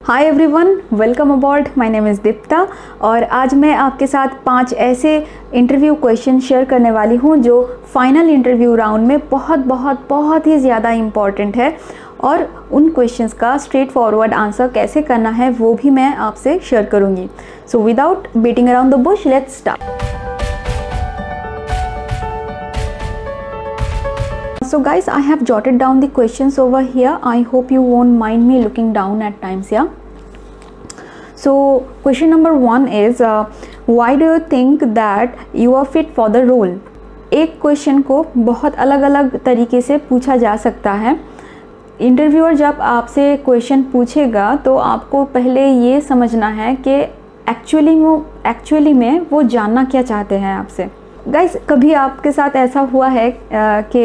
Hi everyone, welcome aboard. My name is Deepta और आज मैं आपके साथ 5 ऐसे इंटरव्यू क्वेश्चन शेयर करने वाली हूं जो फाइनल इंटरव्यू राउंड में बहुत ही ज़्यादा इम्पॉर्टेंट है और उन क्वेश्चंस का स्ट्रेट फॉरवर्ड आंसर कैसे करना है वो भी मैं आपसे शेयर करूंगी। So without beating around the Bush, let's start. So guys, I have jotted down the questions over here. I hope you won't mind me looking down at times, yeah. So question number 1 is why do you think that you are fit for the role? एक question को बहुत अलग अलग तरीके से पूछा जा सकता है। इंटरव्यूअर जब आपसे क्वेश्चन पूछेगा तो आपको पहले ये समझना है कि एक्चुअली में वो जानना क्या चाहते हैं आपसे। गाइस, कभी आपके साथ ऐसा हुआ है कि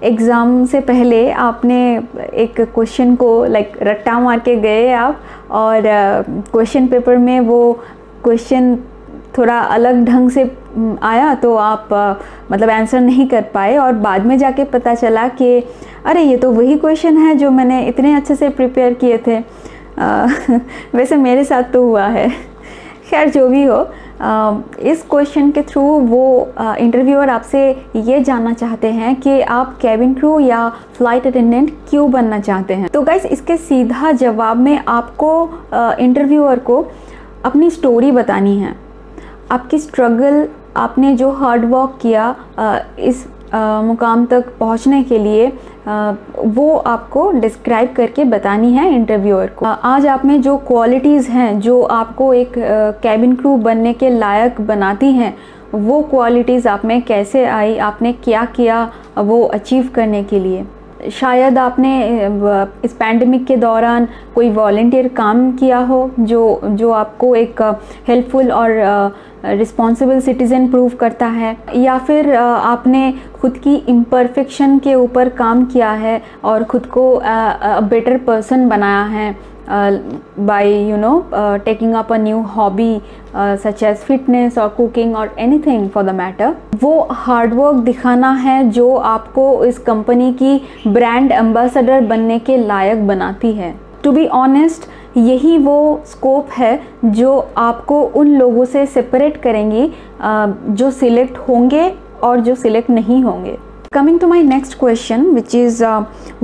एग्ज़ाम से पहले आपने एक क्वेश्चन को रट्टा मार के गए आप और क्वेश्चन पेपर में वो क्वेश्चन थोड़ा अलग ढंग से आया तो आप मतलब आंसर नहीं कर पाए और बाद में जाके पता चला कि अरे ये तो वही क्वेश्चन है जो मैंने इतने अच्छे से प्रिपेयर किए थे। वैसे मेरे साथ तो हुआ है। खैर, जो भी हो, इस क्वेश्चन के थ्रू वो इंटरव्यूअर आपसे ये जानना चाहते हैं कि आप कैबिन क्रू या फ्लाइट अटेंडेंट क्यों बनना चाहते हैं। तो गाइस, इसके सीधा जवाब में आपको इंटरव्यूअर को अपनी स्टोरी बतानी है। आपकी स्ट्रगल, आपने जो हार्ड वर्क किया इस मुकाम तक पहुंचने के लिए, वो आपको डिस्क्राइब करके बतानी है इंटरव्यूअर को। आज आप में जो क्वालिटीज़ हैं जो आपको एक कैबिन क्रू बनने के लायक बनाती हैं, वो क्वालिटीज़ आप में कैसे आई, आपने क्या किया वो अचीव करने के लिए। शायद आपने इस पैंडमिक के दौरान कोई वॉलंटियर काम किया हो जो आपको एक हेल्पफुल और रिस्पॉन्सिबल सिटीज़न प्रूव करता है, या फिर आपने खुद की इम्परफेक्शन के ऊपर काम किया है और ख़ुद को बेटर पर्सन बनाया है by taking up a new hobby such as fitness or cooking or anything for the matter। वो हार्ड वर्क दिखाना है जो आपको इस कंपनी की ब्रांड एम्बेसडर बनने के लायक बनाती है। टू बी ऑनेस्ट, यही वो स्कोप है जो आपको उन लोगों से सेपरेट करेंगी जो सिलेक्ट होंगे और जो सिलेक्ट नहीं होंगे। Coming to my next question, which is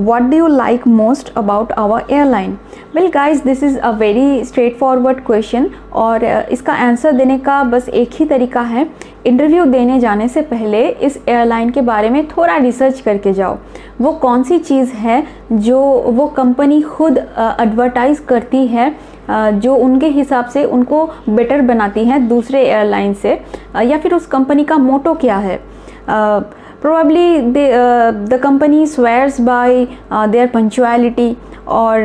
what do you like most about our airline? Well guys, this is a very straightforward question और इसका आंसर देने का बस एक ही तरीका है। इंटरव्यू देने जाने से पहले इस एयरलाइन के बारे में थोड़ा रिसर्च करके जाओ। वो कौन सी चीज़ है जो वो कंपनी खुद एडवर्टाइज़ करती है, जो उनके हिसाब से उनको बेटर बनाती है दूसरे एयरलाइन से, या फिर उस कंपनी का मोटो क्या है। Probably the company swears by their punctuality or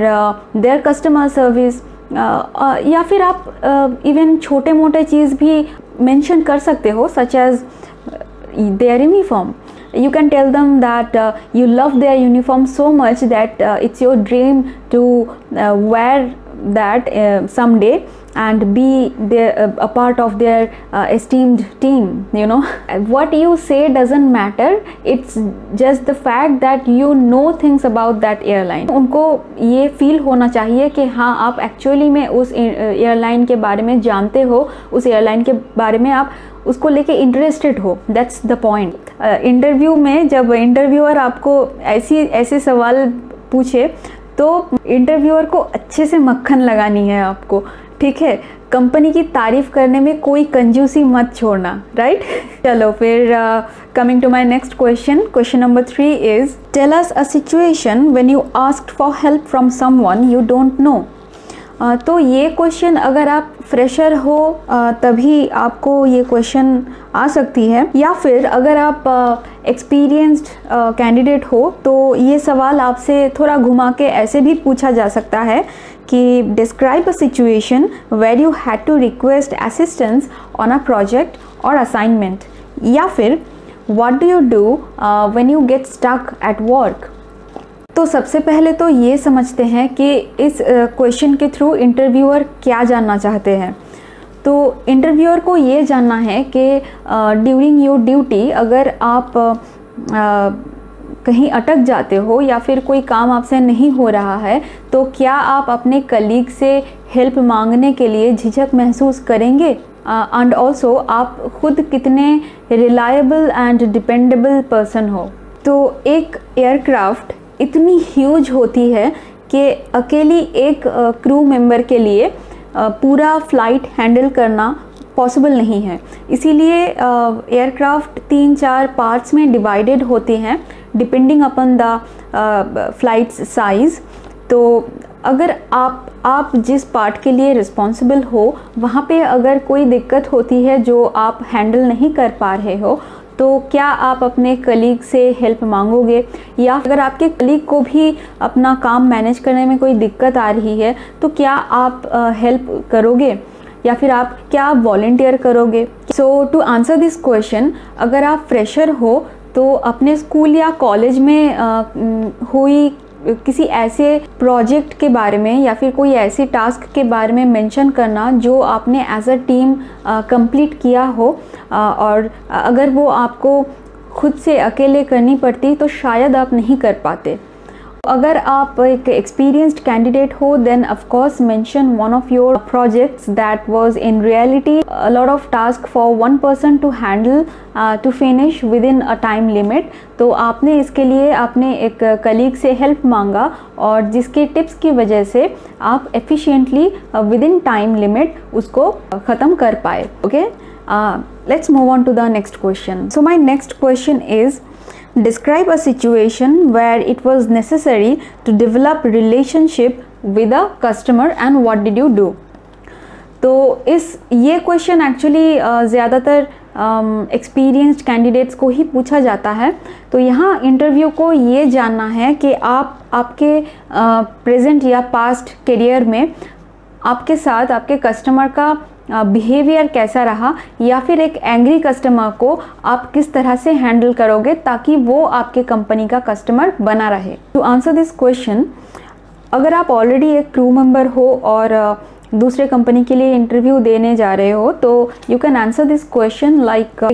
their customer service, या फिर आप इवन छोटे मोटे चीज़ भी मेंशन कर सकते हो, such as their uniform. You can tell them that you love their uniform so much that it's your dream to wear that someday and be a part of their esteemed team, you know. What you say doesn't matter, it's just the fact that you know things about that airline। उनको ये feel होना चाहिए कि हाँ, आप actually में उस airline के बारे में जानते हो, उस एयरलाइन के बारे में आप उसको लेके इंटरेस्टेड हो। That's the point. इंटरव्यू में जब इंटरव्यूअर आपको ऐसे सवाल पूछे तो इंटरव्यूअर को अच्छे से मक्खन लगानी है आपको, ठीक है। कंपनी की तारीफ करने में कोई कंजूसी मत छोड़ना, राइट। चलो फिर coming to my next question number 3 is tell us a situation when you asked for help from someone you don't know. तो ये क्वेश्चन अगर आप फ्रेशर हो तभी आपको ये क्वेश्चन आ सकती है, या फिर अगर आप एक्सपीरियंस्ड कैंडिडेट हो तो ये सवाल आपसे थोड़ा घुमा के ऐसे भी पूछा जा सकता है कि describe a situation where you had to request assistance on a project और असाइनमेंट, या फिर what do you do when you get stuck at work. तो सबसे पहले तो ये समझते हैं कि इस क्वेश्चन के थ्रू इंटरव्यूअर क्या जानना चाहते हैं। तो इंटरव्यूअर को ये जानना है कि ड्यूरिंग योर ड्यूटी अगर आप कहीं अटक जाते हो या फिर कोई काम आपसे नहीं हो रहा है, तो क्या आप अपने कलीग से हेल्प मांगने के लिए झिझक महसूस करेंगे? एंड ऑल्सो आप खुद कितने रिलायबल एंड डिपेंडेबल पर्सन हो? तो एक एयरक्राफ्ट इतनी ह्यूज होती है कि अकेली एक क्रू मेंबर के लिए पूरा फ्लाइट हैंडल करना पॉसिबल नहीं है। इसीलिए एयरक्राफ्ट 3-4 पार्ट्स में डिवाइडेड होते हैं depending upon the flights size. तो अगर आप जिस पार्ट के लिए रिस्पॉन्सिबल हो वहाँ पे अगर कोई दिक्कत होती है जो आप हैंडल नहीं कर पा रहे हो, तो क्या आप अपने कलीग से हेल्प मांगोगे? या अगर आपके कलीग को भी अपना काम मैनेज करने में कोई दिक्कत आ रही है तो क्या आप हेल्प करोगे या फिर क्या आप वॉलंटियर करोगे? सो टू आंसर दिस क्वेश्चन, अगर आप फ्रेशर हो तो अपने स्कूल या कॉलेज में हुई किसी ऐसे प्रोजेक्ट के बारे में या फिर कोई ऐसे टास्क के बारे में मेंशन करना जो आपने एज अ टीम कंप्लीट किया हो, और अगर वो आपको खुद से अकेले करनी पड़ती तो शायद आप नहीं कर पाते। अगर आप एक एक्सपीरियंस्ड कैंडिडेट हो then of course mention one of your projects that was in reality a lot of task for one person to handle to finish within a time limit. तो आपने इसके लिए अपने एक कलीग से help मांगा और जिसके टिप्स की वजह से आप efficiently within time limit उसको ख़त्म कर पाए। Okay, let's move on to the next question. So my next question is describe a situation where it was necessary to develop relationship with a customer and what did you do? तो ये question actually ज़्यादातर experienced candidates को ही पूछा जाता है। तो यहाँ interview को ये जानना है कि आप आपके प्रेजेंट या पास्ट करियर में आपके साथ आपके कस्टमर का बिहेवियर कैसा रहा, या फिर एक एंग्री कस्टमर को आप किस तरह से हैंडल करोगे ताकि वो आपके कंपनी का कस्टमर बना रहे। टू आंसर दिस क्वेश्चन, अगर आप ऑलरेडी एक क्रू मेंबर हो और दूसरे कंपनी के लिए इंटरव्यू देने जा रहे हो तो you can answer this question like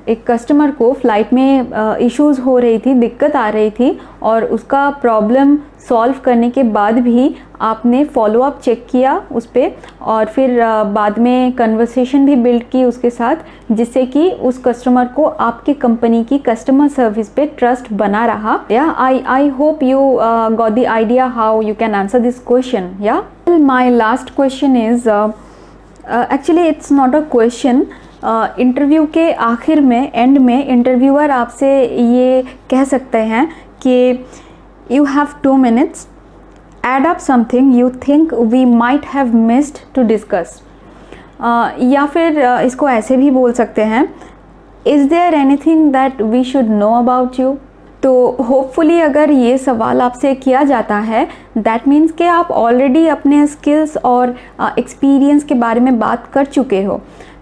एक कस्टमर को फ्लाइट में इश्यूज हो रही थी, दिक्कत आ रही थी और उसका प्रॉब्लम सॉल्व करने के बाद भी आपने फॉलोअप चेक किया उस पर और फिर बाद में कन्वर्सेशन भी बिल्ड की उसके साथ, जिससे कि उस कस्टमर को आपकी कंपनी की कस्टमर सर्विस पे ट्रस्ट बना रहा। Yeah I hope you got the idea how you can answer this question. Yeah my last question is actually it's not a question. Interview के आखिर में एंड में इंटरव्यूअर आपसे ये कह सकते हैं कि you have 2 minutes, add up something you think we might have missed to discuss। या फिर इसको ऐसे भी बोल सकते हैं, is there anything that we should know about you? तो होपफुली अगर ये सवाल आपसे किया जाता है दैट मीन्स कि आप ऑलरेडी अपने स्किल्स और एक्सपीरियंस के बारे में बात कर चुके हो।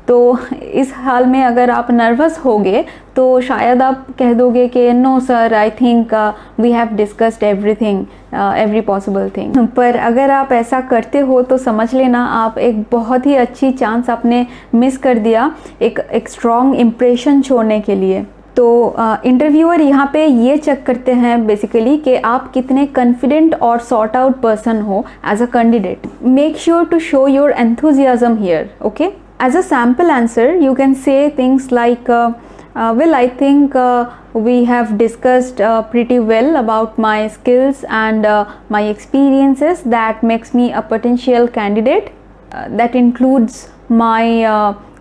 तो इस हाल में अगर आप नर्वस होगे तो शायद आप कह दोगे कि no sir, I think we have discussed everything, every possible thing. पर अगर आप ऐसा करते हो तो समझ लेना आप एक बहुत ही अच्छी चांस आपने मिस कर दिया एक स्ट्रॉन्ग इम्प्रेशन छोड़ने के लिए। तो इंटरव्यूअर यहाँ पे ये चेक करते हैं बेसिकली कि आप कितने कॉन्फिडेंट और सॉर्ट आउट पर्सन हो as a candidate. Make sure to show your enthusiasm here. Okay, as a sample answer you can say things like well, I think we have discussed pretty well about my skills and my experiences that makes me a potential candidate. That includes my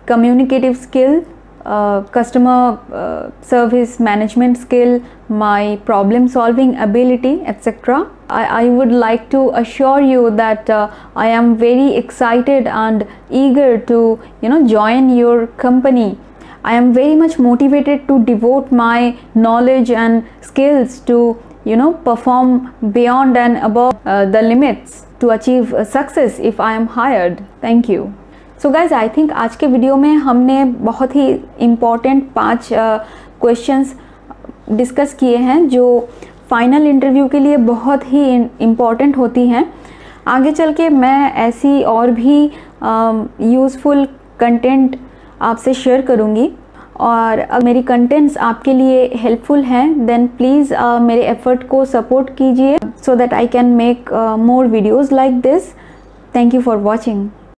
communicative skill, customer service management skill, my problem solving ability, etc. I would like to assure you that I am very excited and eager to join your company. I am very much motivated to devote my knowledge and skills to perform beyond and above the limits to achieve success if I am hired. Thank you. So guys, I think आज के video में हमने बहुत ही important 5 questions discuss किए हैं जो final interview के लिए बहुत ही इम्पॉर्टेंट होती हैं। आगे चल के मैं ऐसी और भी यूज़फुल कंटेंट आपसे शेयर करूँगी और अगर मेरी कंटेंट्स आपके लिए हेल्पफुल हैं देन प्लीज़ मेरे एफर्ट को सपोर्ट कीजिए so that I can make more videos like this. Thank you for watching.